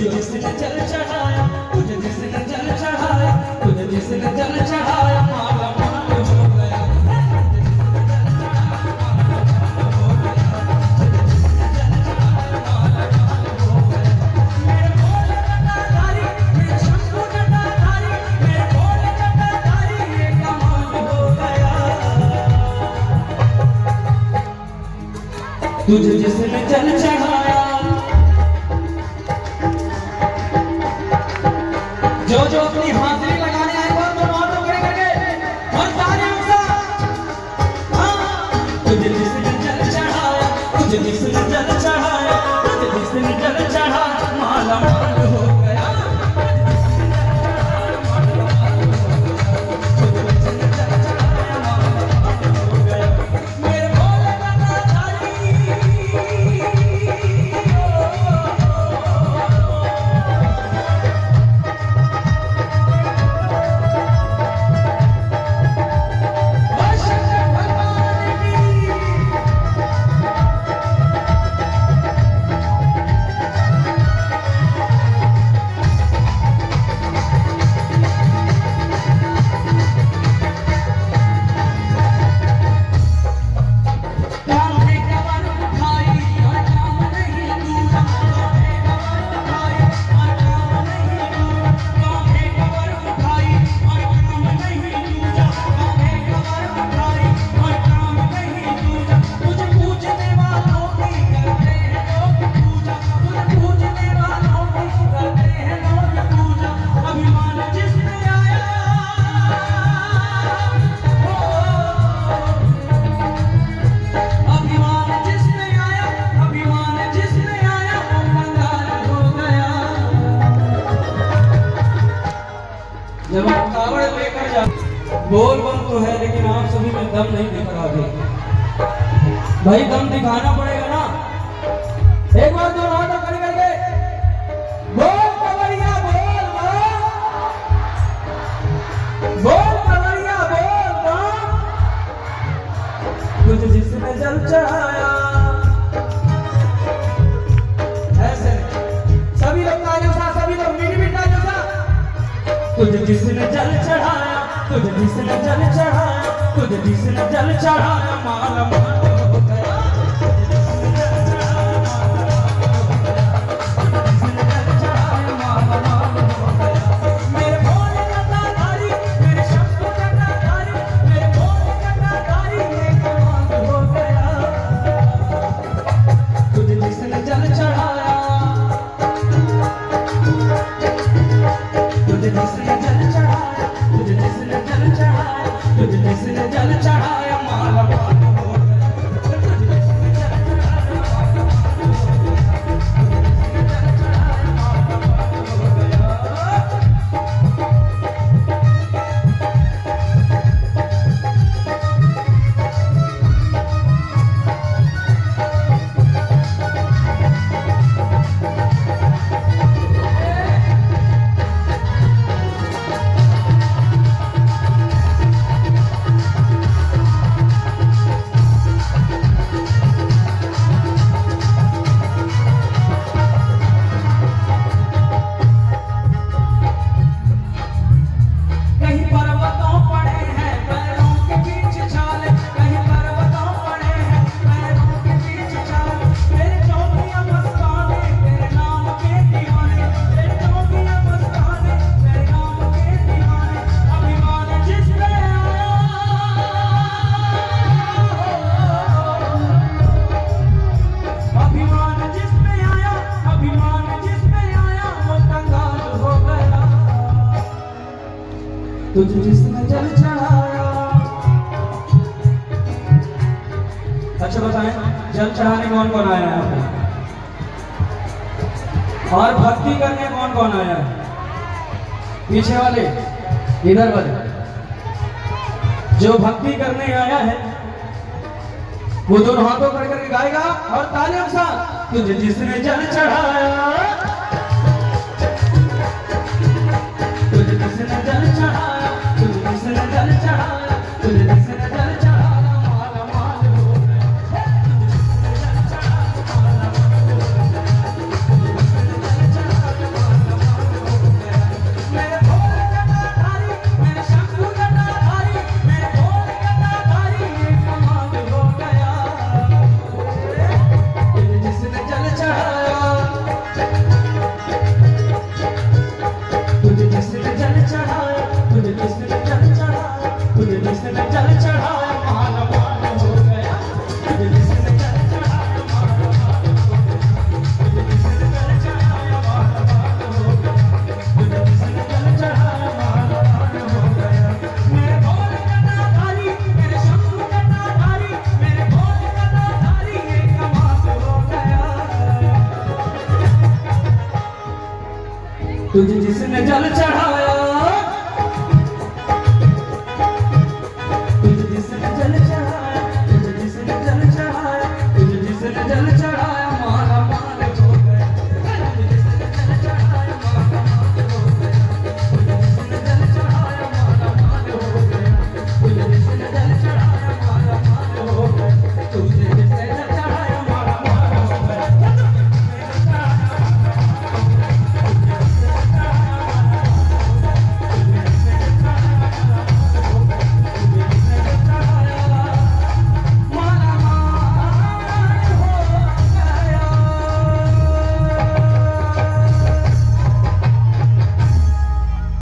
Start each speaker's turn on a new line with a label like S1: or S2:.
S1: जिसने जल चढ़ाया, तुझे जिसने जल चढ़ाया, तुझे जिसने जल चढ़ाया माला माल हो गया। तुझे जिसने जल चढ़ाया, जो अपनी हाजिरी लगाने आए वो दोनों हाथों खड़े करके और तालियों से, तुझे जिसने जल चढ़ाया, तुझे जिसने जल चढ़ाया, तुझे जिसने जल चढ़ाया माला माल हो गया। जब आप कावड़ लेकर जा, बोल बम तो है लेकिन आप सभी में दम नहीं दिख रहा है। भाई दम दिखाना पड़ेगा ना। एक बार दोनों हाथ खड़े करके बोल कवरिया बोल बोल कवरिया बोल। तुझे जिसने जल चढ़ाया, ऐसे सभी लोग तालियों से, सभी लोग मीठी तालियों से। तुझे जिसने जल चढ़ाया, तुझे जिसने जल चढ़ाया, तुझे जिसने जल चढ़ाया माला माल हो गया। मेरे भोले जटाधारी, मेरे शंभू जटाधारी, मेरे भोले जटाधारी ये कमाल हो गया। तुझे जिसने जल चढ़ाया, तुझे जिसने जल चढ़ाया, तुझे जिसने जल चढ़ाया, तुझे जिसने जल चढ़ाया माला माल हो गया। तुझे जिसने जल चढ़ाया। अच्छा बताएं, जल चढ़ाने कौन कौन आया है और भक्ति करने कौन कौन आया है? पीछे वाले, इधर वाले। जो भक्ति करने आया है वो दोनों हाथों कर करके गाएगा और तालियों के साथ। तुझे जिसने जल चढ़ाया, तुझे जिसने जल चढ़ाया, तुझे जिसने जल चढ़ाया, तुझे जिसने जल चढ़ाया माला माल हो गया। तुझे जिसने जल चढ़ाया माला माल हो गया। तुझे जिसने जल चढ़ाया तुझे जिसने जल चढ़ाया